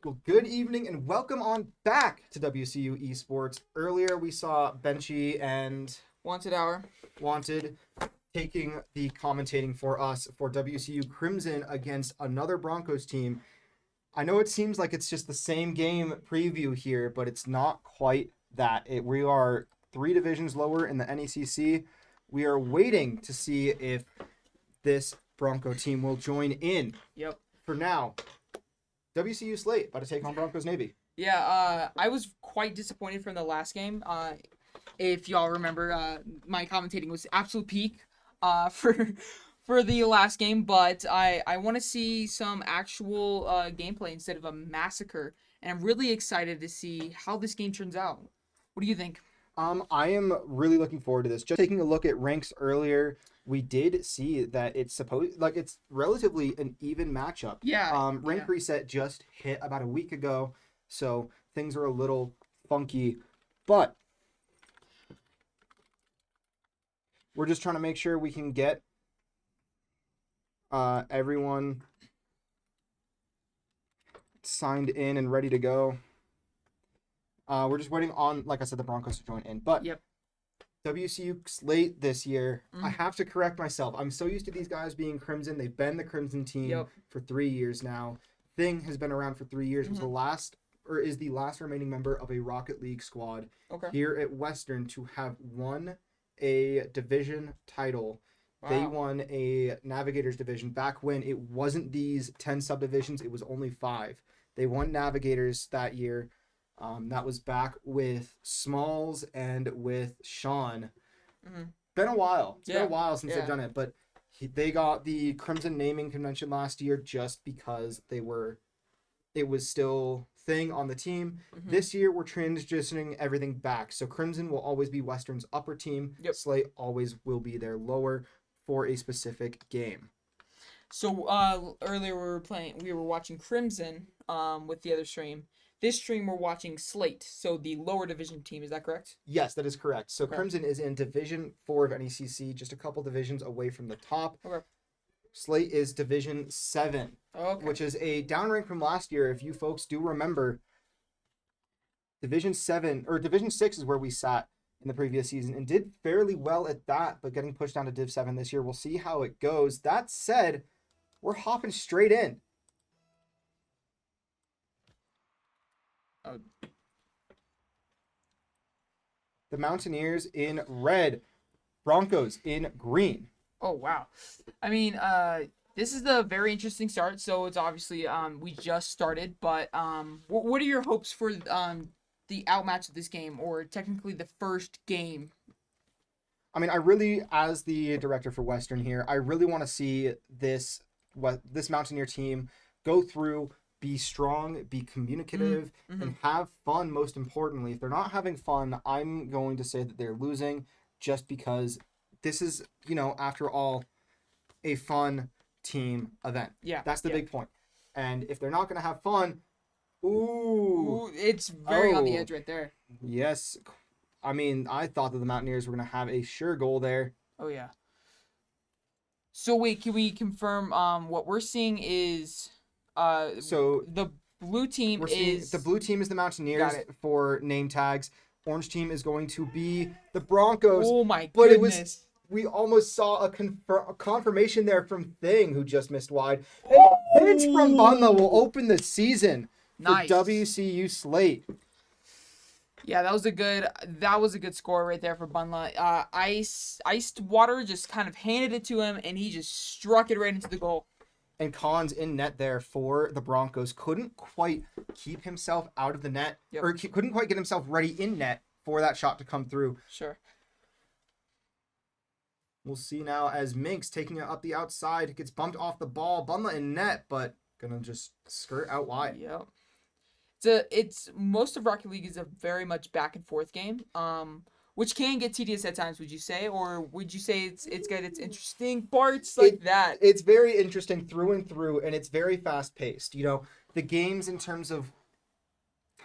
Well, good evening and welcome on back to WCU Esports. Earlier we saw Benchy and Wanted hour. Wanted taking the commentating for us for WCU Crimson against another Broncos team. I know it seems like it's just the same game preview here, but it's not quite that. We are three divisions lower in the NECC. We are waiting to see if this Bronco team will join in. Yep. For now, WCU Slate about to take on Broncos Navy. Yeah, I was quite disappointed from the last game. If y'all remember, my commentating was absolute peak for the last game, but I want to see some actual gameplay instead of a massacre, and I'm really excited to see how this game turns out. What do you think? I am really looking forward to this. Just taking a look at ranks earlier, we did see that it's relatively an even matchup. Yeah. Rank reset just hit about a week ago, so things are a little funky, but we're just trying to make sure we can get everyone signed in and ready to go. We're just waiting on, like I said, the Broncos to join in. But Yep. WCU Slate this year, I Mhm. have to correct myself. I'm so used to these guys being Crimson. They've been the Crimson team Yep. for 3 years now. Thing has been around for 3 years. Was Mhm. is the last remaining member of a Rocket League squad Okay. here at Western to have won a division title. They Wow. won a Navigators division back when it wasn't these 10 subdivisions, it was only 5. They won Navigators that year. That was back with Smalls and with Sean. Mhm. Been a while. It's been a Yeah. while since they've Yeah. done it, but they got the Crimson naming convention last year just because it was still thing on the team. Mhm. This year we're transitioning everything back. So Crimson will always be Western's upper team. Yep. Slate always will be their lower for a specific game. So earlier we were watching Crimson with the other stream. This stream we're watching Slate, so the lower division team, is that correct? Yes, that is correct. So Okay. Crimson is in Division 4 of NECC, just a couple divisions away from the top. Okay. Slate is Division 7, Okay. which is a down rank from last year. If you folks do remember, Division 7 or Division 6 is where we sat in the previous season and did fairly well at that, but getting pushed down to Div 7 this year. We'll see how it goes. That said, we're hopping straight in. Oh. The Mountaineers in red, Broncos in green. Oh wow. I mean, this is the very interesting start. So it's obviously we just started, but what are your hopes for the outmatch of this game, or technically the first game? I mean, I really, as the director for Western here, I really want to see this Mountaineer team go through, be strong, be communicative, Mm-hmm. and have fun. Most importantly, if they're not having fun, I'm going to say that they're losing, just because this is, after all, a fun team event. Yeah. That's the yeah. big point. And if they're not going to have fun, ooh, Ooh, it's very on the Oh. edge right there. yes. I mean, I thought that the Mountaineers were going to have a sure goal there. Oh yeah. So wait, can we confirm what we're seeing is So the blue team we're seeing is the blue team is the Mountaineers Got it. for name tags. Orange team is going to be the Broncos. Oh my but goodness. we almost saw a confirmation there from Thing, who just missed wide. And Vince from Bunla will open the season for Nice. WCU Slate. Yeah, that was a good score right there for Bunla. Iced Water just kind of handed it to him, and he just struck it right into the goal. And Collins in net there for the Broncos. Couldn't quite keep himself out of the net, Yep. or couldn't quite get himself ready in net for that shot to come through. Sure. We'll see now as Minx taking it up the outside, gets bumped off the ball. Bunla in net, but gonna just skirt out wide. Yep. It's most of Rocket League is a very much back and forth game. Which can get tedious at times, would you say, or would you say it's got its interesting parts like that? It's very interesting through and through, and it's very fast paced. The games in terms of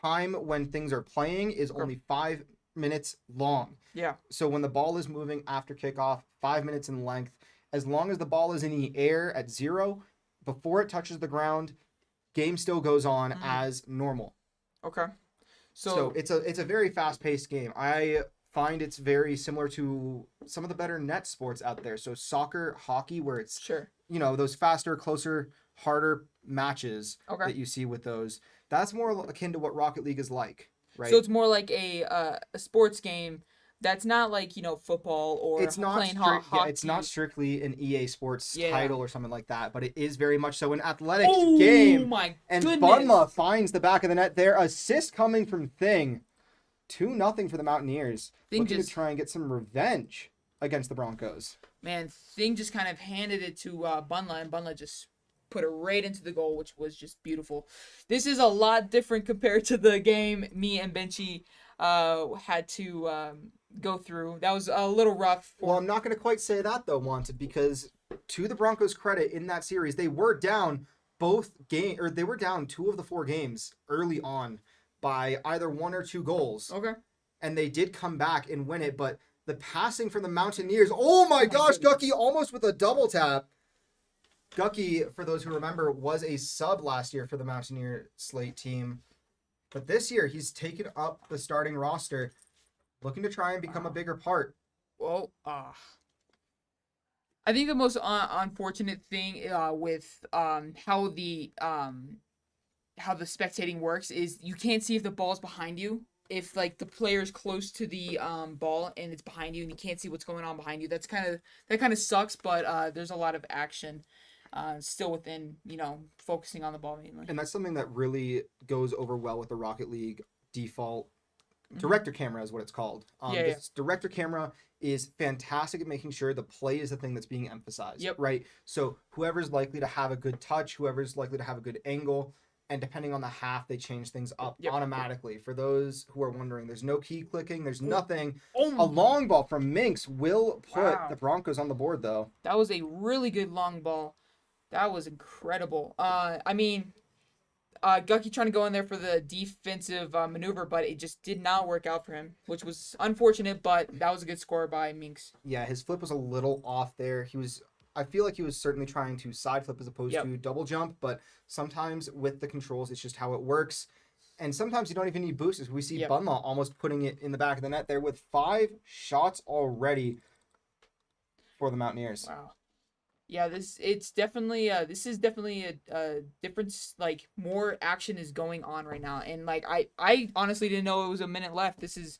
time when things are playing is only 5 minutes long. Yeah. So when the ball is moving after kickoff, 5 minutes in length, as long as the ball is in the air at 0, before it touches the ground, game still goes on Mm. as normal. Okay. So it's a very fast-paced game. I find it's very similar to some of the better net sports out there. So soccer, hockey, where it's Sure. those faster, closer, harder matches Okay. that you see with those. That's more akin to what Rocket League is like, right? So it's more like a sports game that's not like, football or It's not playing strict. Yeah, hockey. it's not strictly an EA Sports Yeah. title or something like that, but it is very much so an athletics Oh game. my And goodness. Bunma finds the back of the net there. Assist coming from Thing. 2-0 for the Mountaineers. Thing Looking just- to try and get some revenge against the Broncos. Man, Thing just kind of handed it to Bunla, and Bunla just put it right into the goal, which was just beautiful. This is a lot different compared to the game me and Benchy had to go through. That was a little rough. Well, I'm not going to quite say that though, Wanted, because to the Broncos' credit in that series, they were down they were down 2 of the 4 games early on by either 1 or 2 goals. Okay. And they did come back and win it, but the passing from the Mountaineers, oh my gosh, goodness. Gucky almost with a double tap. Gucky, for those who remember, was a sub last year for the Mountaineer Slate team. But this year, he's taken up the starting roster, looking to try and become a bigger part. Well, I think the most unfortunate thing with how the spectating works is you can't see if the ball's behind you. If like the player's close to the ball and it's behind you and you can't see what's going on behind you, that kind of sucks. But there's a lot of action still within focusing on the ball mainly. And that's something that really goes over well with the Rocket League default director camera is what it's called. This director camera is fantastic at making sure the play is the thing that's being emphasized. Yep. Right? So whoever's likely to have a good touch, whoever's likely to have a good angle, and depending on the half, they change things up automatically. For those who are wondering, there's no key clicking, there's nothing. A long ball from Minx will put the Broncos on the board, though. That was a really good long ball. That was incredible. Gucky trying to go in there for the defensive maneuver, but it just did not work out for him, which was unfortunate, but that was a good score by Minx. Yeah, his flip was a little off there. I feel like he was certainly trying to side flip as opposed to double jump, but sometimes with the controls, it's just how it works. And sometimes you don't even need boosters. We see Bunlaw almost putting it in the back of the net there with 5 shots already for the Mountaineers. Wow. Yeah, this is definitely a difference. Like more action is going on right now, and like I honestly didn't know it was a minute left. This is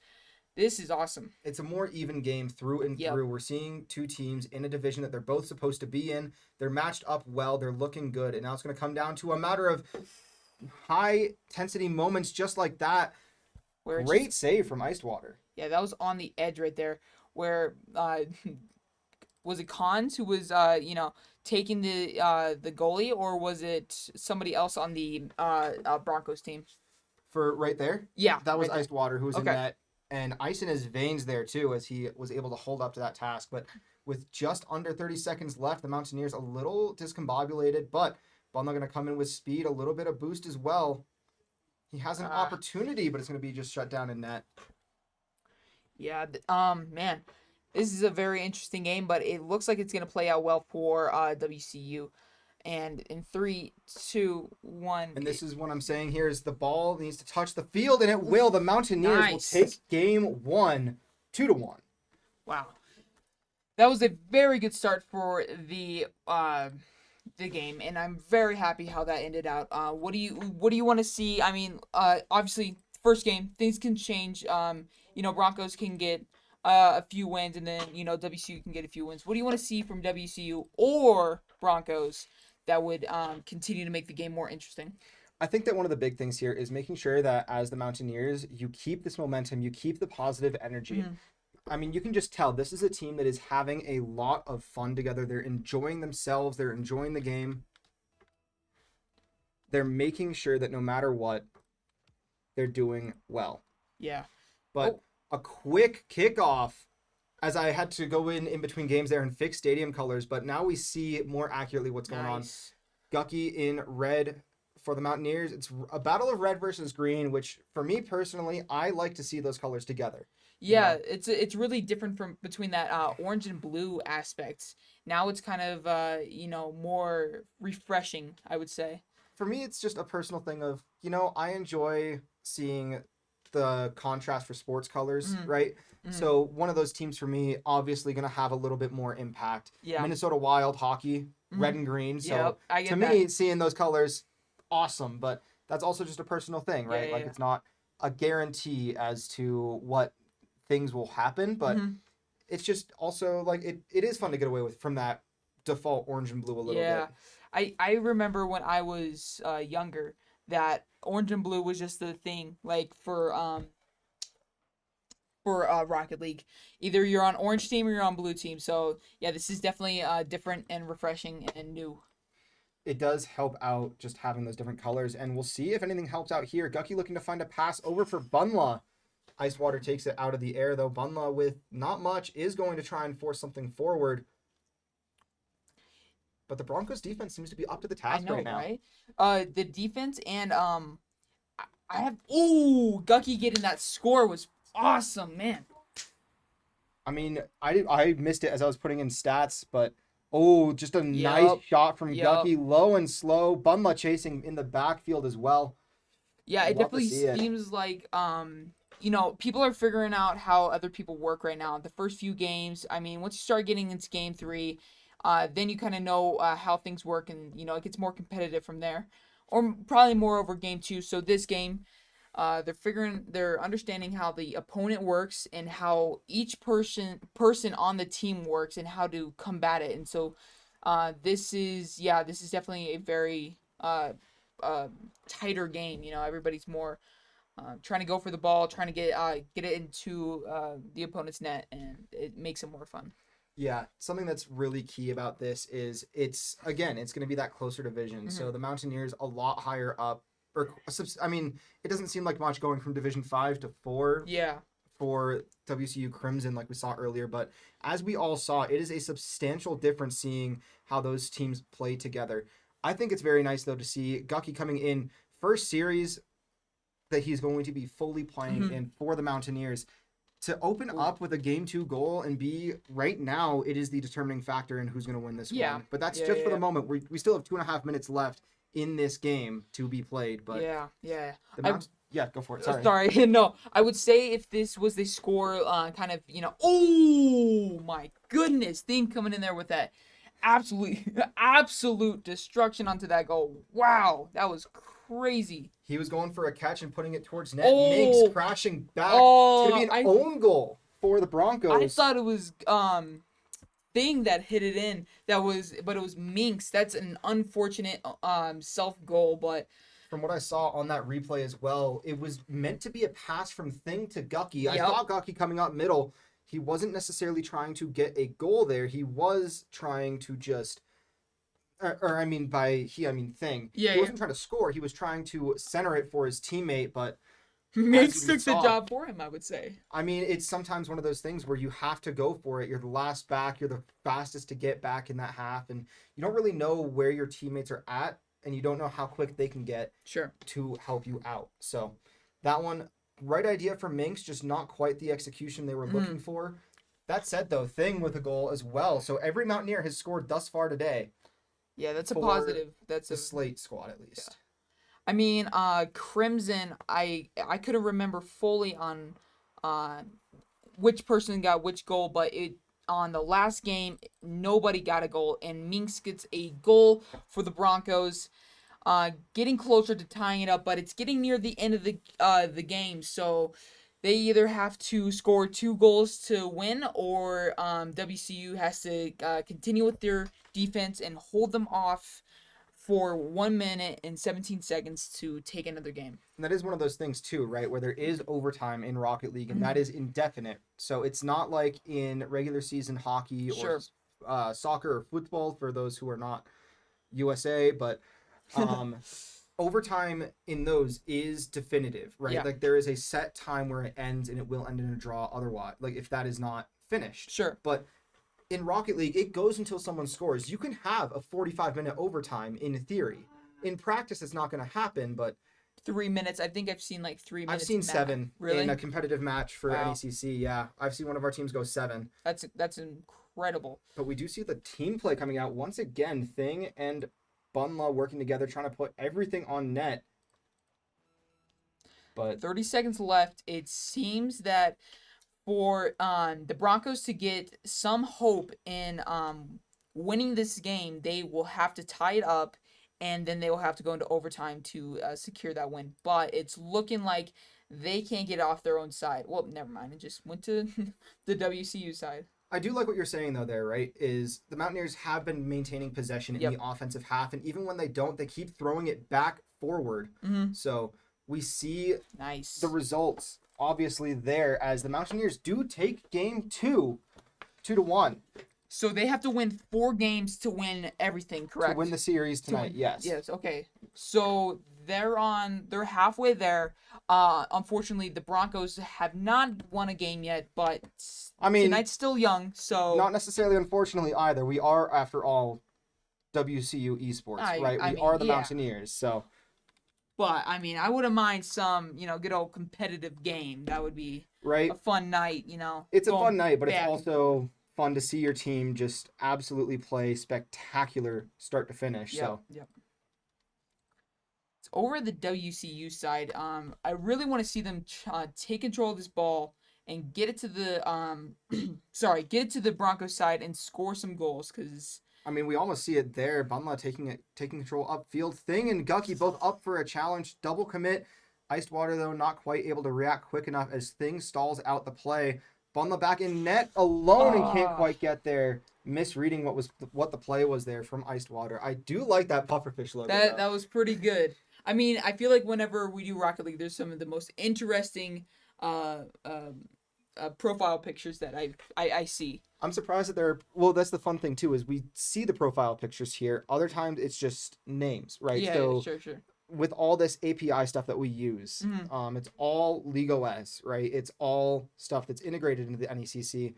awesome. It's a more even game through and through. We're seeing 2 teams in a division that they're both supposed to be in. They're matched up well. They're looking good, and now it's going to come down to a matter of high intensity moments just like that. Great save from Icewater. Yeah, that was on the edge right there, where was it Cons who was taking the goalie, or was it somebody else on the Broncos team? For right there? Yeah. That was right Icewater who was in that. And ice in his veins there too, as he was able to hold up to that task. But with just under 30 seconds left, the Mountaineers a little discombobulated, but Bunla going to come in with speed, a little bit of boost as well. He has an opportunity, but it's going to be just shut down in net. Yeah, man. This is a very interesting game, but it looks like it's going to play out well for WCU. And in 3, 2, 1. And this is what I'm saying here is the ball needs to touch the field, and it will. The Mountaineers will take game 1, 2-1. Wow. That was a very good start for the game, and I'm very happy how that ended out. What do you want to see? I mean, obviously, first game, things can change. Broncos can get a few wins, and then WCU can get a few wins. What do you want to see from WCU or Broncos that would continue to make the game more interesting? I think that one of the big things here is making sure that as the Mountaineers, you keep this momentum, you keep the positive energy. Mm-hmm. I mean, you can just tell this is a team that is having a lot of fun together. They're enjoying themselves. They're enjoying the game. They're making sure that no matter what, they're doing well. Yeah. But a quick kickoff, as I had to go in between games there and fix stadium colors, but now we see more accurately what's going on. Gucky in red for the Mountaineers. It's a battle of red versus green, which for me personally, I like to see those colors together. Yeah, it's really different from between that orange and blue aspects. Now it's kind of more refreshing, I would say. for me, it's just a personal thing of, I enjoy seeing the contrast for sports colors, Mhm. right? Mhm. So one of those teams for me, obviously going to have a little bit more impact. Yeah. Minnesota Wild hockey, red Mhm. and green. So Yep, I to get me, that. seeing those colors, awesome. But that's also just a personal thing, Yeah, right? yeah, Like yeah. it's not a guarantee as to what things will happen, but Mhm. it's just also like it is fun to get away with from that default orange and blue a little Yeah. bit. I remember when I was younger that orange and blue was just the thing, like for Rocket League. Either you're on orange team or you're on blue team. So yeah, this is definitely different and refreshing and new. It does help out just having those different colors, and we'll see if anything helps out here. Gucky looking to find a pass over for Bunla. Icewater takes it out of the air though. Bunla with not much is going to try and force something forward, but the Broncos defense seems to be up to the I task know, right now. right? The defense and I have Gucky getting that score was awesome, man. I mean, I missed it as I was putting in stats, but oh, just a nice Yep. shot from Yep. Gucky, low and slow. Bunla chasing in the backfield as well. Yeah, it Love to definitely see it. seems like people are figuring out how other people work right now. The first few games, I mean, once you start getting into game 3, then you kind of know how things work, and it gets more competitive from there, or probably more over game 2. So this game, they're understanding how the opponent works and how each person on the team works and how to combat it. And so, this is definitely a very uh, tighter game. Everybody's more trying to go for the ball, trying to get it into the opponent's net, and it makes it more fun. Yeah, something that's really key about this is it's going to be that closer division. Hmm. So the Mountaineers a lot higher up, I mean, it doesn't seem like much going from Division 5 to 4 Yeah. for WCU Crimson like we saw earlier, but as we all saw, it is a substantial difference seeing how those teams play together. I think it's very nice though to see Gucky coming in first series that he's going to be fully playing Hmm. in for the Mountaineers to open Ooh. up with a game 2 goal and be right now it is the determining factor in who's going to win this Yeah. one. But that's Yeah. just for the Yeah. moment. We still have 2.5 minutes left in this game to be played. But Yeah. Yeah. the I Mount, yeah, go for it. Sorry. sorry. No, I would say if this was the score, kind of, oh my goodness, thing coming in there with that absolute absolute destruction onto that goal. Wow, that was crazy. He was going for a catch and putting it towards net. Minks Oh, crashing back. It's going to oh, be an own goal for the I Broncos. thought it was thing that hit it in. But it was Minks. That's an unfortunate self goal, but From what I saw on that replay as well, it was meant to be a pass from Thing to Gucky. I yep. saw Gucky coming up middle. He wasn't necessarily trying to get a goal there. He was trying to just I mean I mean Thing. Yeah, He yeah. wasn't trying to score. He was trying to center it for his teammate, but as Minks we took the saw, job for him, I would say. I mean, it's sometimes one of those things where you have to go for it. You're the last back, you're the fastest to get back in that half, and you don't really know where your teammates are at, and you don't know how quick they can get Sure. to help you out. So that one, right idea for Minks, just not quite the execution they were looking for. That said, though, Thing with a goal as well. So every Mountaineer has scored thus far today Yeah, that's a for positive. That's the a. Slate squad, at least. I mean, Crimson. I couldn't remember fully on, uh, which person got which goal, but it on the last game nobody got a goal, and Minks gets a goal for the Broncos. Getting closer to tying it up, but it's getting near the end of the game, so they either have to score 2 goals to win, or WCU has to continue with their defense and hold them off for 1 minute and 17 seconds to take another game. And that is one of those things too, right? Where there is overtime in Rocket League, and that is indefinite. So it's not like in regular season hockey or Sure. soccer or football for those who are not USA, but overtime in those is definitive, right? Yeah. Like there is a set time where it ends, and it will end in a draw otherwise. Like if that is not finished. Sure. But in Rocket League, it goes until someone scores. You can have a 45-minute overtime in theory. In practice, it's not going to happen, but 3 minutes. I think I've seen like 3 minutes. I've seen max. 7 Really? in a competitive match for Wow. NECC. Yeah, I've seen one of our teams go 7. That's incredible. But we do see the team play coming out once again. Thing and Bunla working together, trying to put everything on net. But 30 seconds left. It seems that for the Broncos to get some hope in winning this game, they will have to tie it up, and then they will have to go into overtime to secure that win. But it's looking like they can't get off their own side. Well, never mind. It just went to the WCU side. I do like what you're saying, though, there, right? Is the Mountaineers have been maintaining possession in Yep. the offensive half, and even when they don't, they keep throwing it back forward. Mm-hmm. So we see Nice. the results, obviously, there, as the Mountaineers do take game 2-1. So they have to win 4 games to win everything, correct? To win the series tonight, yes. Yes, okay. So they're halfway there. Unfortunately, the Broncos have not won a game yet, but I mean, tonight's still young, so not necessarily unfortunately either. We are, after all, WCU Esports, right? We are the Mountaineers, so. But, I mean, I wouldn't mind some, good old competitive game. That would be right. a fun night, It's a fun night, but back. It's also fun to see your team just absolutely play spectacular start to finish. Yep, so. Yep. It's over the WCU side. I really want to see them take control of this ball and get it to the get it to the Broncos side and score some goals, because I mean, we almost see it there. Bunla taking control upfield. Thing and Gucky both up for a challenge. Double commit. Iced Water, though, not quite able to react quick enough as Thing stalls out the play. Bunla back in net alone and can't quite get there. Misreading what the play was there from Iced Water. I do like that pufferfish logo. That was pretty good. I mean, I feel like whenever we do Rocket League, there's some of the most interesting profile pictures that I see. I'm surprised that they're... Well, that's the fun thing, too, is we see the profile pictures here. Other times, it's just names, right? Yeah, so, sure. With all this API stuff that we use, it's all LegoS, right? It's all stuff that's integrated into the NECC.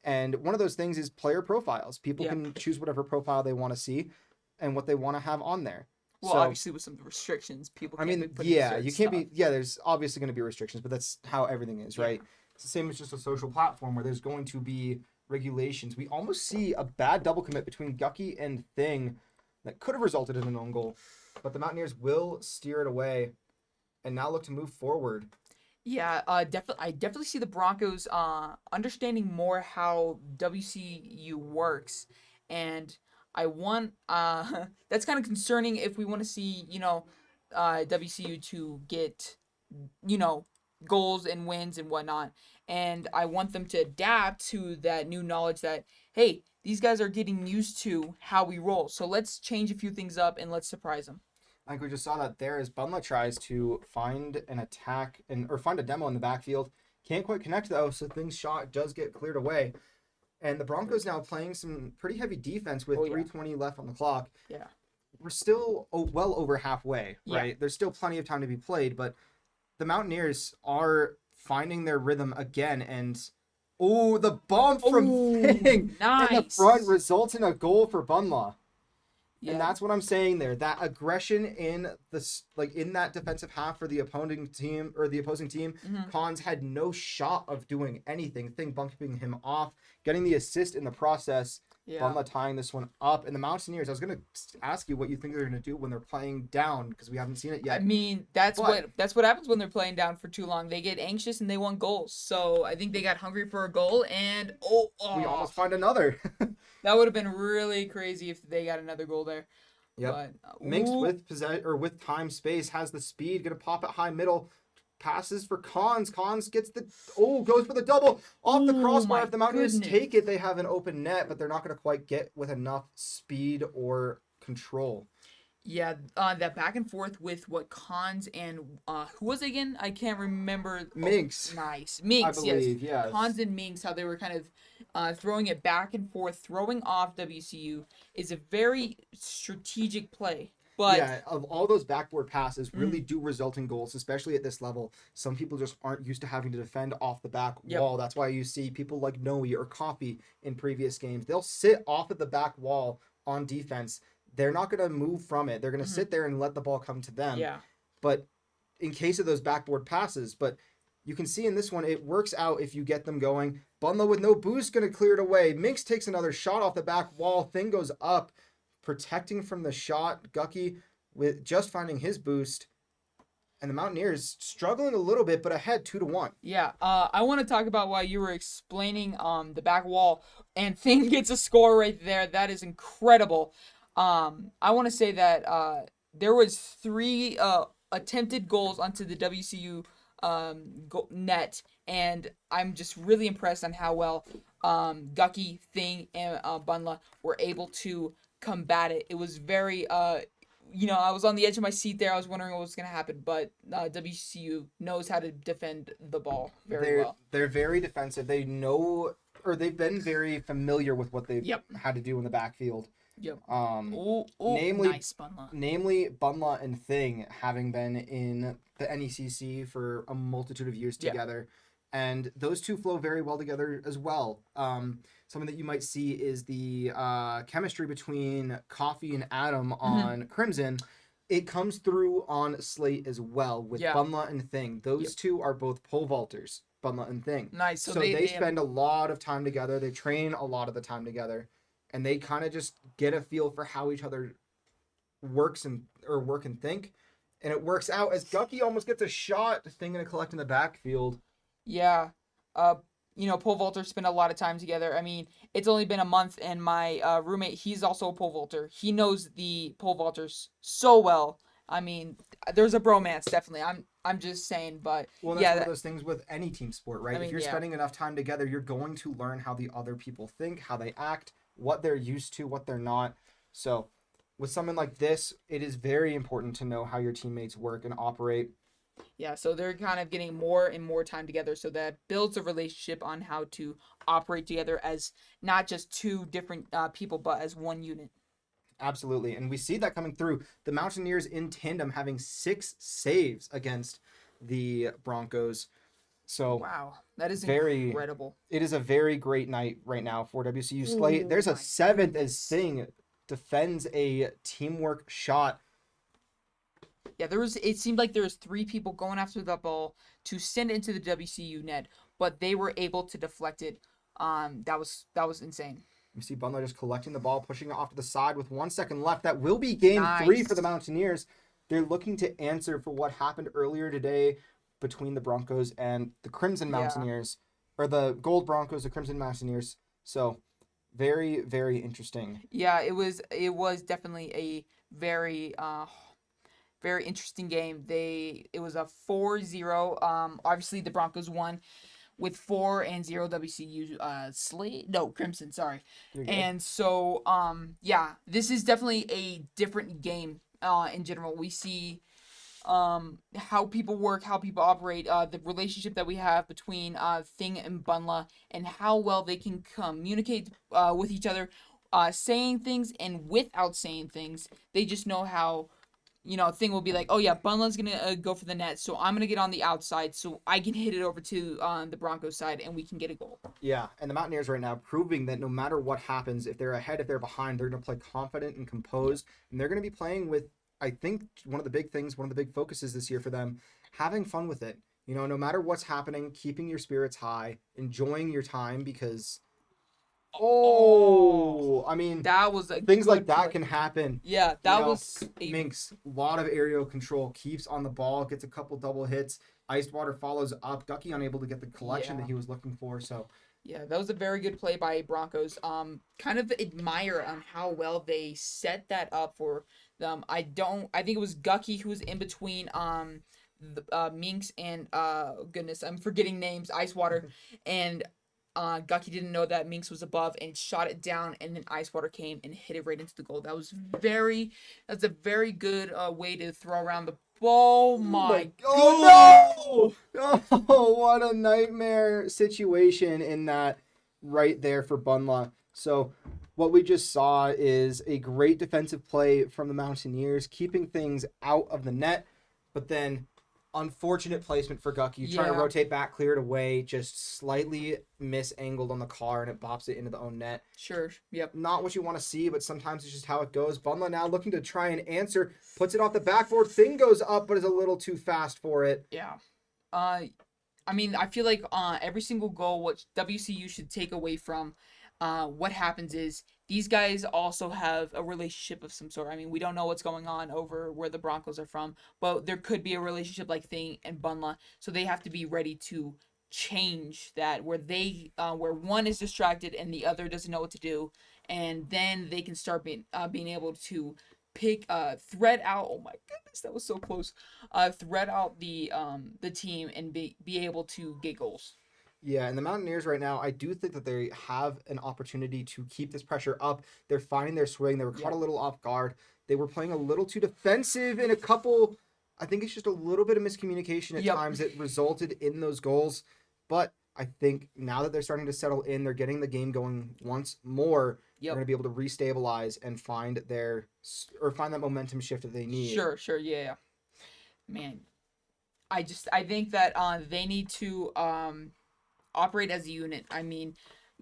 And one of those things is player profiles. People can choose whatever profile they want to see and what they want to have on there. Well, obviously with some of the restrictions, people can't be putting you can't stuff. be... Yeah, there's obviously going to be restrictions, but that's how everything is, right? It's the same as just a social platform where there's going to be regulations. We almost see a bad double commit between Gucky and Thing that could have resulted in an own goal, but the Mountaineers will steer it away and now look to move forward. Yeah, I definitely see the Broncos understanding more how WCU works, and I want that's kind of concerning if we want to see WCU to get goals and wins and whatnot, and I want them to adapt to that new knowledge that, hey, these guys are getting used to how we roll, so let's change a few things up and let's surprise them. I think we just saw that there as Bunla tries to find an attack or find a demo in the backfield. Can't quite connect though, so Thing's shot does get cleared away. And the Broncos now playing some pretty heavy defense with 3:20 left on the clock. Yeah. We're still well over halfway, right? Yeah. There's still plenty of time to be played, but the Mountaineers are finding their rhythm again. And the bump from Thing nice. in the front results in a goal for Bunla. Yeah. And that's what I'm saying there. That aggression in in that defensive half for the opposing team, Cons had no shot of doing anything. Thing bumping him off, getting the assist in the process. Yeah. Bunla tying this one up. And the Mountaineers, I was gonna ask you what you think they're gonna do when they're playing down, because we haven't seen it yet. I mean, that's what happens when they're playing down for too long. They get anxious and they want goals. So I think they got hungry for a goal, and we almost find another. That would have been really crazy if they got another goal there. Yep. Minx with time space has the speed, gonna pop it high middle. Passes for Cons. Cons gets goes for the double off the crossbar. If the Mountaineers take it, they have an open net, but they're not going to quite get with enough speed or control. Yeah, that back and forth with what Cons and who was it again? I can't remember. Minx. Nice. Minx, I believe, yes. Cons and Minx, how they were kind of throwing it back and forth, throwing off WCU is a very strategic play. But yeah, of all those backboard passes really do result in goals, especially at this level. Some people just aren't used to having to defend off the back wall. That's why you see people like Noe or Coffee in previous games. They'll sit off of the back wall on defense. They're not going to move from it. They're going to sit there and let the ball come to them. Yeah. But in case of those backboard passes, but you can see in this one, it works out if you get them going. Bunla with no boost going to clear it away. Minx takes another shot off the back wall. Thing goes up. protecting from the shot. Gucky with just finding his boost, and the Mountaineers struggling a little bit, but ahead 2-1. Yeah, I want to talk about while you were explaining the back wall, and Thing gets a score right there. That is incredible. I want to say that there was 3 attempted goals onto the WCU net, and I'm just really impressed on how well Gucky, Thing, and Bunla were able to combat it. It was very I was on the edge of my seat there. I was wondering what was going to happen, but WCU knows how to defend the ball very well. They're very defensive. They know, or they've been very familiar with what they've had to do in the backfield. Yep. Namely, nice Bunla. Namely, Bunla and Thing having been in the NECC for a multitude of years together, and those two flow very well together as well. Something that you might see is the chemistry between Coffee and Adam on Crimson. It comes through on Slate as well with Bunla and Thing. Those two are both pole vaulters, Bunla and Thing. Nice. So they spend a lot of time together. They train a lot of the time together, and they kind of just get a feel for how each other work and think. And it works out as Gucky almost gets a shot, Thing gonna collect in the backfield. Yeah. Pole vaulters spend a lot of time together. I mean, it's only been a month, and my roommate, he's also a pole vaulter. He knows the pole vaulters so well. I mean, there's a bromance, definitely. I'm just saying, but well, that's one of those things with any team sport, right? I mean, if you're spending enough time together, you're going to learn how the other people think, how they act, what they're used to, what they're not. So, with something like this, it is very important to know how your teammates work and operate. Yeah, so they're kind of getting more and more time together, so that builds a relationship on how to operate together as not just 2 different people, but as one unit. Absolutely, and we see that coming through. The Mountaineers in tandem having 6 saves against the Broncos. So wow, that is incredible. It is a very great night right now for WCU Slate. There's a 7th as Thing defends a teamwork shot. Yeah, it seemed like there was 3 people going after the ball to send it into the WCU net, but they were able to deflect it. That was insane. You see Bunla just collecting the ball, pushing it off to the side with 1 second left. That will be game 3 for the Mountaineers. They're looking to answer for what happened earlier today between the Broncos and the Crimson Mountaineers, or the Gold Broncos, the Crimson Mountaineers. So very, very interesting. Yeah, it was definitely a very very interesting game. It was a 4-0. Obviously the Broncos won with 4-0 WCU Slate. No, Crimson, sorry. And so this is definitely a different game in general. We see how people work, how people operate, the relationship that we have between Thing and Bunla, and how well they can communicate with each other, saying things and without saying things. They just know how Thing will be like, oh yeah, Bunla's gonna go for the net, so I'm gonna get on the outside so I can hit it over to the Broncos side and we can get a goal. Yeah, and the Mountaineers right now proving that no matter what happens, if they're ahead, if they're behind, they're gonna play confident and composed, and they're gonna be playing with, I think, one of the big focuses this year for them, having fun with it. No matter what's happening, keeping your spirits high, enjoying your time, because I mean, that was things like that can happen. Yeah, that was Minx, a lot of aerial control, keeps on the ball, gets a couple double hits. Icewater follows up. Gucky unable to get the collection that he was looking for. So yeah, that was a very good play by Broncos. Kind of admire on how well they set that up for them. I think it was Gucky who was in between Minx and goodness, I'm forgetting names, Icewater, and Gucky didn't know that Minx was above and shot it down, and then Icewater came and hit it right into the goal. That's a very good way to throw around the ball. My God! Oh, what a nightmare situation in that right there for Bunla. So what we just saw is a great defensive play from the Mountaineers, keeping things out of the net, but then unfortunate placement for Gucky. Trying to rotate back, clear it away, just slightly misangled on the car, and it bops it into the own net. Sure, yep. Not what you want to see, but sometimes it's just how it goes. Bunla now looking to try and answer, puts it off the backboard. Thing goes up, but is a little too fast for it. Yeah. I mean, I feel like every single goal, what WCU should take away from what happens is these guys also have a relationship of some sort. I mean, we don't know what's going on over where the Broncos are from, but there could be a relationship like Thing and Bunla, so they have to be ready to change that where one is distracted and the other doesn't know what to do, and then they can start being able to thread out. Oh my goodness, that was so close. Thread out the team and be able to get goals. Yeah, and the Mountaineers right now, I do think that they have an opportunity to keep this pressure up. They're finding their swing. They were caught Yep. a little off guard. They were playing a little too defensive in a couple. I think it's just a little bit of miscommunication at Yep. times that resulted in those goals. But I think now that they're starting to settle in, they're getting the game going once more. They're Yep. going to be able to restabilize and find that momentum shift that they need. Sure, yeah. Man, I think that they need to operate as a unit. I mean,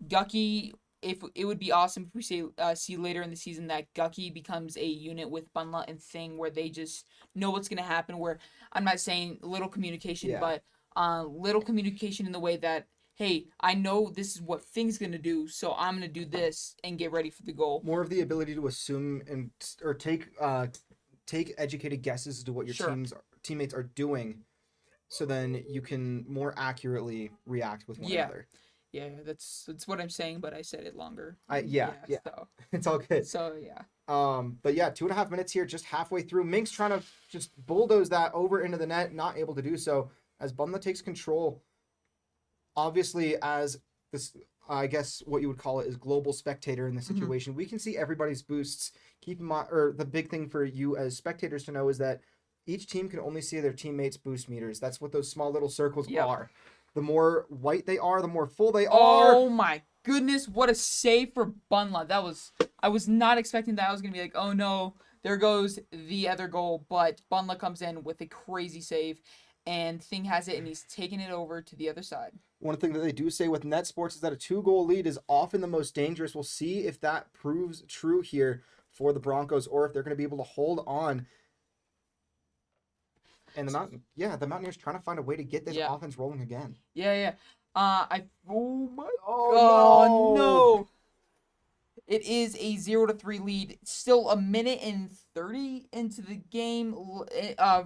Gucky. If it would be awesome if we see later in the season that Gucky becomes a unit with Bunla and Thing, where they just know what's gonna happen. Where I'm not saying little communication, Yeah. but little communication in the way that, hey, I know this is what Thing's gonna do, so I'm gonna do this and get ready for the goal. More of the ability to assume or take educated guesses as to what your Sure. teammates are doing, so then you can more accurately react with one Yeah. another. Yeah, that's what I'm saying, but I said it longer. Yeah. So It's all good. yeah. But yeah, 2.5 minutes here, just halfway through. Mink's trying to just bulldoze that over into the net, not able to do so as Bumla takes control. Obviously, as this, I guess what you would call it is global spectator in this Mhm. situation. We can see everybody's boosts. Keep in mind, or the big thing for you as spectators to know is that each team can only see their teammates' boost meters. That's what those small little circles Yep. are. The more white they are, the more full they are. Oh my goodness, what a save for Bunla. I was not expecting that. I was gonna be like, oh no, there goes the other goal, but Bunla comes in with a crazy save, and Thing has it, and he's taking it over to the other side. One thing that they do say with net sports is that a 2-goal lead is often the most dangerous. We'll see if that proves true here for the Broncos, or if they're going to be able to hold on. And the Mountaineers trying to find a way to get this Yeah. offense rolling again. Yeah. Oh my. Oh, No. It is a 0-3 lead. Still a minute and 30 into the game,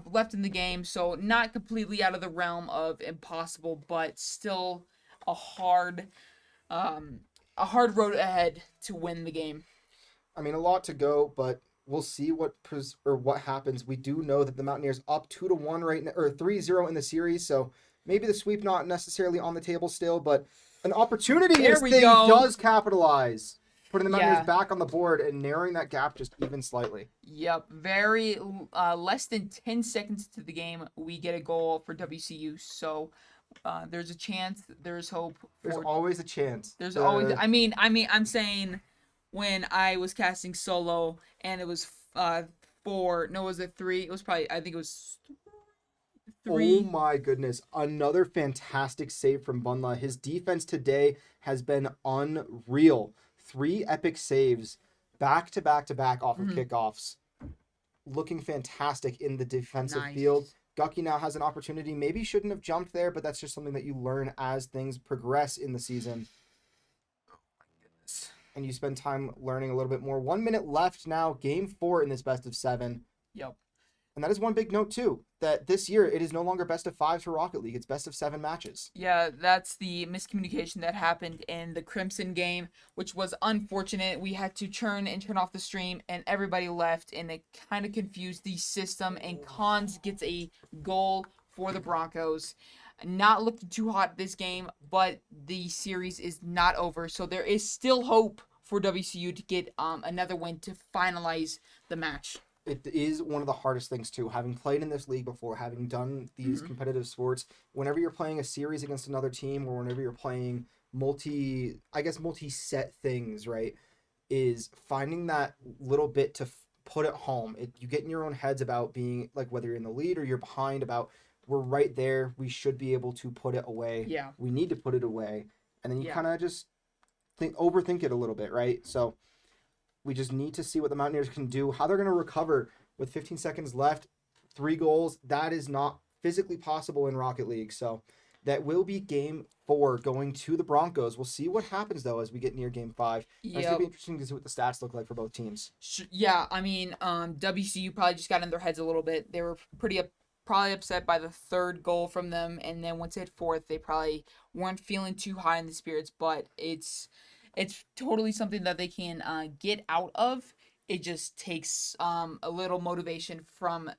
left in the game, so not completely out of the realm of impossible, but still a hard, road ahead to win the game. I mean, a lot to go, but we'll see what happens. We do know that the Mountaineers up 2-1 right now, or 3-0 in the series, so maybe the sweep not necessarily on the table still, but an opportunity There this we thing go. does capitalize. Putting the Mountaineers Yeah. back on the board and narrowing that gap just even slightly. Yep, very less than 10 seconds to the game, we get a goal for WCU. So there's a chance, there's hope. There's always a chance. There's always. I mean, I'm saying when I was casting solo and it was 4. No, was it 3? It was probably. I think it was 3. Oh my goodness. Another fantastic save from Bunla. His defense today has been unreal. 3 epic saves back to back to back off of kickoffs. Looking fantastic in the defensive field. Gucky now has an opportunity. Maybe shouldn't have jumped there, but that's just something that you learn as things progress in the season. Oh my goodness. And you spend time learning a little bit more. 1 minute left now. Game 4 in this best of 7. Yep. And that is one big note too, that this year it is no longer best of 5 for Rocket League. It's best of 7 matches. Yeah, that's the miscommunication that happened in the Crimson game, which was unfortunate. We had to turn off the stream, and everybody left, and it kind of confused the system. And Cons gets a goal for the Broncos. Not looking too hot this game, but the series is not over, so there is still hope for WCU to get another win to finalize the match. It is one of the hardest things too, having played in this league before, having done these competitive sports. Whenever you're playing a series against another team, or whenever you're playing multi-set things, right, is finding that little bit to put it home. You get in your own heads about being, like, whether you're in the lead or you're behind, about we're right there, we should be able to put it away. Yeah. We need to put it away. And then you Yeah. kind of just overthink it a little bit, right? So we just need to see what the Mountaineers can do, how they're going to recover with 15 seconds left. 3 goals, that is not physically possible in Rocket League. So That will be game 4 going to the Broncos. We'll see what happens, though, as we get near game 5. It's going to Yep. be interesting to see what the stats look like for both teams. Yeah, I mean, WCU probably just got in their heads a little bit. They were probably upset by the third goal from them, and then once it hit fourth, they probably weren't feeling too high in the spirits. But it's totally something that they can get out of. It just takes a little motivation from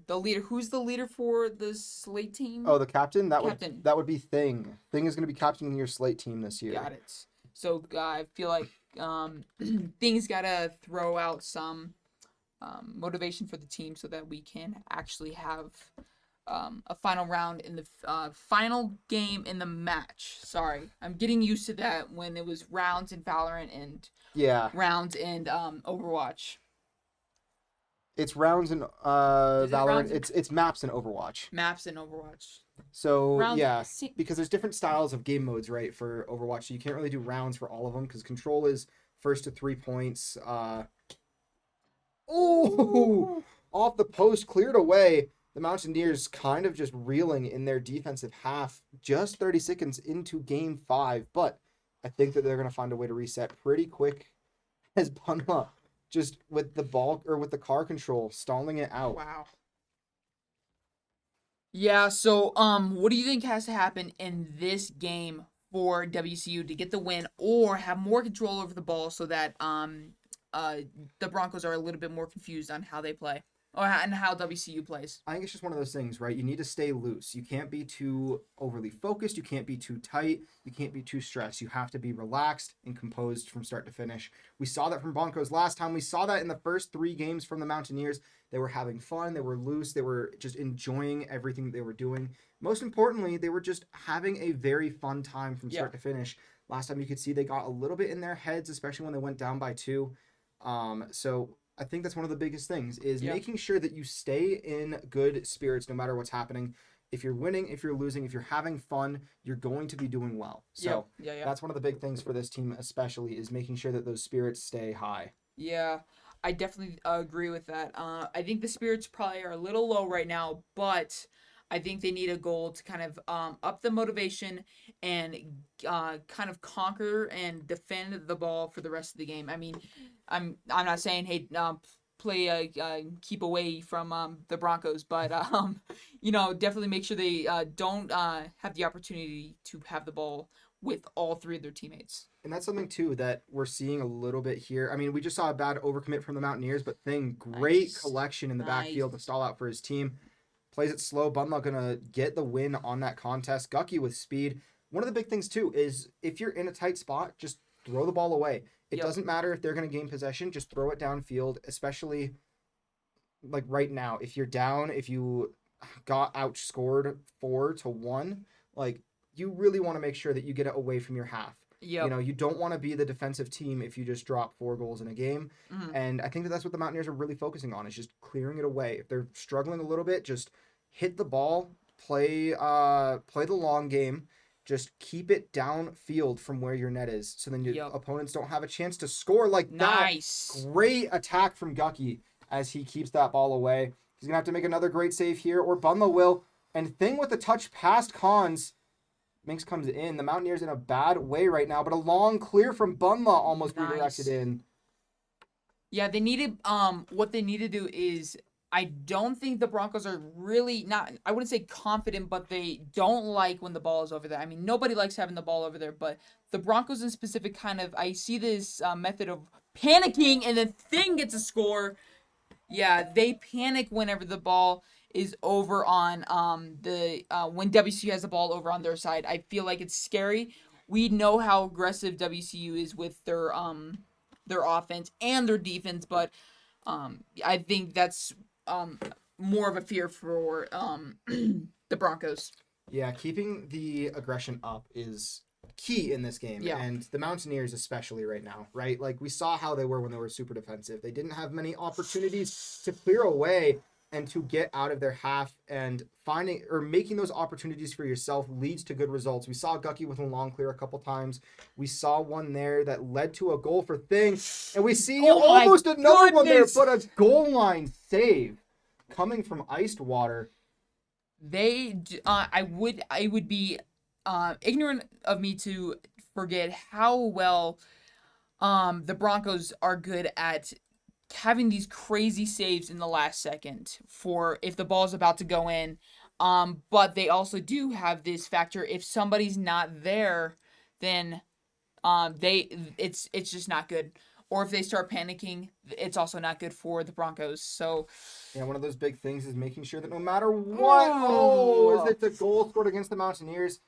the leader. Who's the leader for the Slate team? Oh, the captain? Captain. That would be Thing. Thing is going to be captaining your Slate team this year. Got it. So I feel like things gotta throw out some motivation for the team so that we can actually have a final round in the final game in the match. Sorry, I'm getting used to that when it was rounds in Valorant and rounds in Overwatch. It's rounds in Valorant. It's maps in Overwatch. Maps in Overwatch. So because there's different styles of game modes, right, for Overwatch. So you can't really do rounds for all of them because control is first to 3 points. Off the post, cleared away. The Mountaineers kind of just reeling in their defensive half, just 30 seconds into game 5. But I think that they're going to find a way to reset pretty quick as Bunma just with the ball or with the car control, stalling it out. Wow. Yeah, so what do you think has to happen in this game for WCU to get the win or have more control over the ball so that the Broncos are a little bit more confused on how they play and how WCU plays? I think it's just one of those things, right? You need to stay loose. You can't be too overly focused. You can't be too tight. You can't be too stressed. You have to be relaxed and composed from start to finish. We saw that from Broncos last time. We saw that in the first 3 games from the Mountaineers. They were having fun. They were loose. They were just enjoying everything that they were doing. Most importantly, they were just having a very fun time from start to finish. Last time you could see they got a little bit in their heads, especially when they went down by 2. So I think that's one of the biggest things is making sure that you stay in good spirits no matter what's happening. If you're winning, if you're losing, if you're having fun, you're going to be doing well. So that's one of the big things for this team especially is making sure that those spirits stay high. Yeah, I definitely agree with that. I think the spirits probably are a little low right now, but I think they need a goal to kind of up the motivation and kind of conquer and defend the ball for the rest of the game. I mean, I'm not saying hey keep away from the Broncos, but definitely make sure they don't have the opportunity to have the ball with all 3 of their teammates. And that's something, too, that we're seeing a little bit here. I mean, we just saw a bad overcommit from the Mountaineers, but great collection in the backfield to stall out for his team. Plays it slow. Bunla going to get the win on that contest. Gucky with speed. One of the big things, too, is if you're in a tight spot, just throw the ball away. It doesn't matter if they're going to gain possession. Just throw it downfield, especially like right now. If you're down, if you got outscored 4-1, like you really want to make sure that you get it away from your half. Yep. You don't want to be the defensive team if you just drop 4 goals in a game. Mm-hmm. And I think that that's what the Mountaineers are really focusing on is just clearing it away. If they're struggling a little bit, just hit the ball, play the long game, just keep it downfield from where your net is. So then your opponents don't have a chance to score like that. Nice. Great attack from Gucky as he keeps that ball away. He's going to have to make another great save here, or Bunla will. And Thing with the touch past Cons. Minx comes in. The Mountaineers in a bad way right now, but a long clear from Bunla almost redirected in. Yeah, they needed what they need to do is I don't think the Broncos are really not I wouldn't say confident, but they don't like when the ball is over there. I mean, nobody likes having the ball over there, but the Broncos in specific kind of I see this method of panicking and then Thing gets a score. Yeah, they panic whenever the ball is over on when WCU has the ball over on their side. I feel like it's scary. We know how aggressive WCU is with their offense and their defense, but I think that's more of a fear for the Broncos. Yeah, keeping the aggression up is key in this game, and the Mountaineers especially right now, right? Like we saw how they were when they were super defensive. They didn't have many opportunities to clear away and to get out of their half, and finding or making those opportunities for yourself leads to good results. We saw Gucky with a long clear a couple times. We saw one there that led to a goal for Thing, and we see almost another one there, but a goal line save coming from Iced Water. I would be ignorant of me to forget how well the Broncos are good at having these crazy saves in the last second for if the ball's about to go in. But they also do have this factor: if somebody's not there, then it's just not good. Or if they start panicking, it's also not good for the Broncos. So, Yeah, one of those big things is making sure that no matter what, is it the goal scored against the Mountaineers?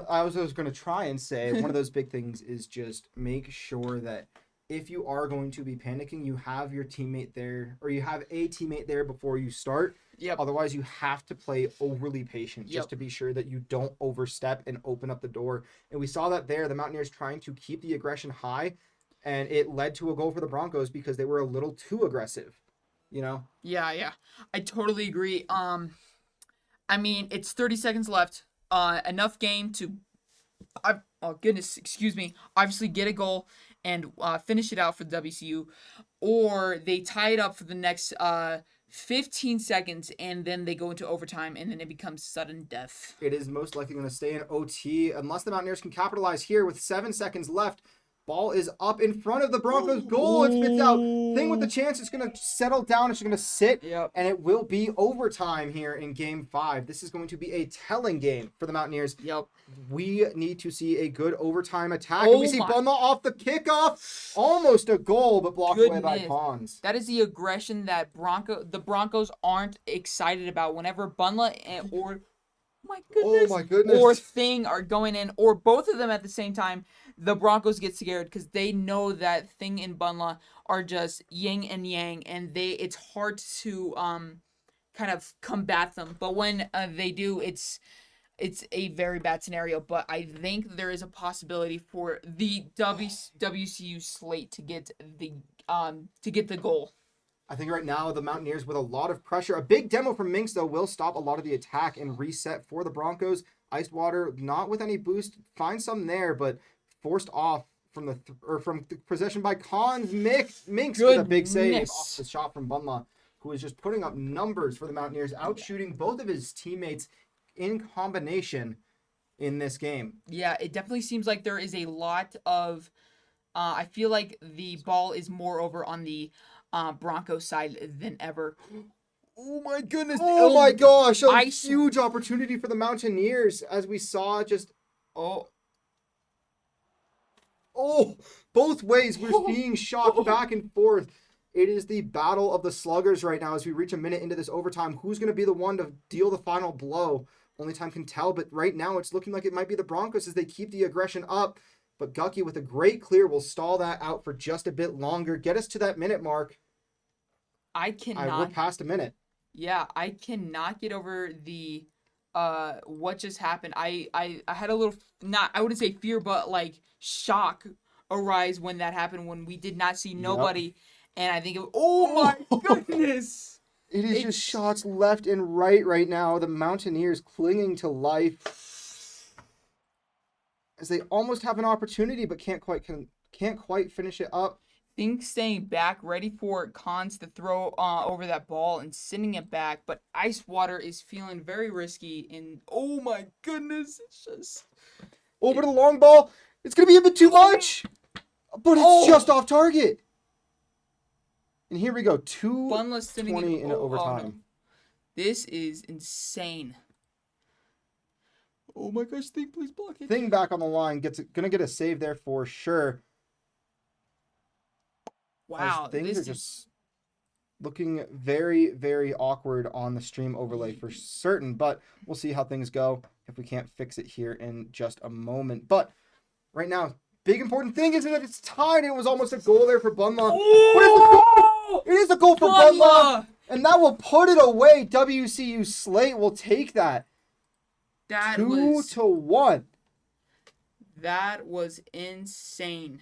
I was going to try and say one of those big things is just make sure that if you are going to be panicking, you have your teammate there, or you have a teammate there before you start. yep, Otherwise, you have to play overly patient yep. just to be sure that you don't overstep and open up the door. And we saw that there, the Mountaineers trying to keep the aggression high, and it led to a goal for the Broncos because they were a little too aggressive. You know? Yeah. I totally agree. I mean, it's 30 seconds left. Enough game to, oh goodness, excuse me, obviously get a goal and finish it out for the WCU, or they tie it up for the next 15 seconds and then they go into overtime and then it becomes sudden death. It is most likely going to stay in OT unless the Mountaineers can capitalize here with 7 seconds left. Ball is up in front of the Broncos goal. It spits out. Thing with the chance, it's going to settle down. It's going to sit, Yep. and it will be overtime here in Game 5. This is going to be a telling game for the Mountaineers. Yep. We need to see a good overtime attack. Oh And we see Bunlaw off the kickoff. Almost a goal, but blocked away by Goodness. Pons. That is the aggression that the Broncos aren't excited about whenever Bunla or Oh my goodness. or Thing are going in, or both of them at the same time. The Broncos get scared because they know that Thing and Bunla are just yin and yang, and it's hard to kind of combat them. But when they do, it's a very bad scenario. But I think there is a possibility for the WCU Slate to get the goal. I think right now the Mountaineers with a lot of pressure. A big demo from Minx, though, will stop a lot of the attack and reset for the Broncos. Icewater, not with any boost. Find some there, but forced off from the possession by Cons. Minx with a big save off the shot from Bunla, who is just putting up numbers for the Mountaineers, outshooting both of his teammates in combination in this game. Yeah, it definitely seems like there is a lot of I feel like the ball is more over on the Broncos side than ever. Oh my goodness. Oh my gosh. A Ice. huge opportunity for the Mountaineers as we saw just. Oh, both ways we're seeing shots back and forth. It is the battle of the sluggers right now as we reach a minute into this overtime. Who's going to be the one to deal the final blow? Only time can tell, but right now it's looking like it might be the Broncos as they keep the aggression up. But Gucky with a great clear will stall that out for just a bit longer. Get us to that minute mark. We're past a minute. Yeah, I cannot get over the what just happened. I had a little, not, I wouldn't say fear, but like shock arise when that happened, when we did not see nobody. And I think oh my goodness. It is just shots left and right now. The Mountaineers clinging to life as they almost have an opportunity but can't quite finish it up. Thing staying back, ready for Cons to throw over that ball and sending it back, but Icewater is feeling very risky, and oh my goodness, it's just over the long ball. It's gonna be a bit too much, but it's just off target. And here we go, 2:20 in overtime. Oh, no. This is insane. Oh my gosh, Thing, please block it. Thing back on the line, gonna get a save there for sure. Wow, things are just looking very, very awkward on the stream overlay for certain, but we'll see how things go if we can't fix it here in just a moment. But right now, big important thing is that it's tied. It was almost a goal there for Bunla. It is a goal for Bunla, and that will put it away. WCU Slate will take that. 2-1. That was insane.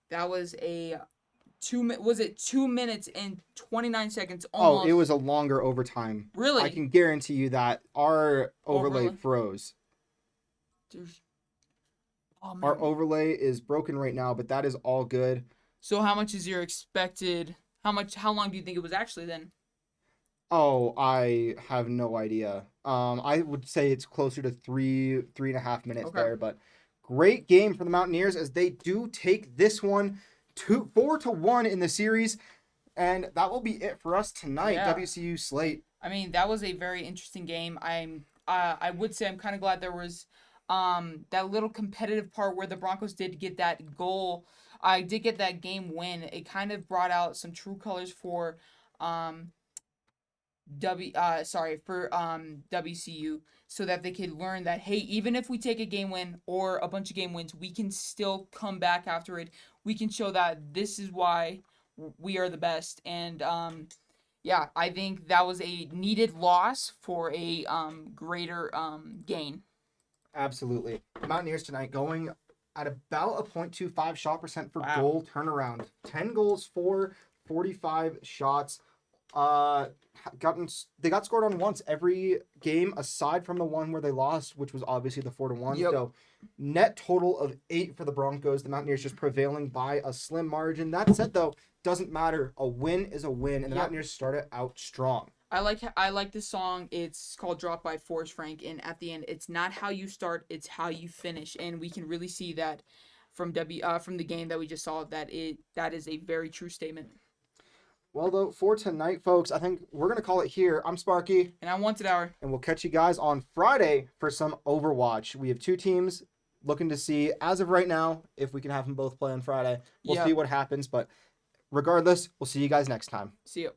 That was was it 2 minutes and 29 seconds almost? Oh, it was a longer overtime. Really? I can guarantee you that our overlay froze. Oh, man. Our overlay is broken right now, but that is all good. So how much is your expected, how long do you think it was actually then? Oh, I have no idea. I would say it's closer to 3.5 minutes Okay. there, but great game for the Mountaineers as they do take this one 4-1 in the series, and that will be it for us tonight. Yeah. WCU Slate. I mean, that was a very interesting game. I would say I'm kind of glad there was that little competitive part where the Broncos did get that goal. I did get that game win. It kind of brought out some true colors for um WCU, so that they could learn that, hey, even if we take a game win or a bunch of game wins, we can still come back after it. We can show that this is why we are the best. And yeah, I think that was a needed loss for a greater gain. Absolutely. The Mountaineers tonight going at about a .25 shot percent for Wow. goal turnaround. 10 goals for 45 shots. Uh, they got scored on once every game aside from the one where they lost, which was obviously the 4-1. Yep. So net total of 8 for the Broncos. The Mountaineers just prevailing by a slim margin. That said, though, doesn't matter. A win is a win, and the Yep. Mountaineers started out strong. I like this song. It's called "Drop" by Forrest Frank, and at the end, it's not how you start, it's how you finish, and we can really see that from the game that we just saw, that is a very true statement. Well, though, for tonight, folks, I think we're going to call it here. I'm Sparky. And I wanted our And we'll catch you guys on Friday for some Overwatch. We have two teams looking to see, as of right now, if we can have them both play on Friday. We'll Yeah. see what happens. But regardless, we'll see you guys next time. See you.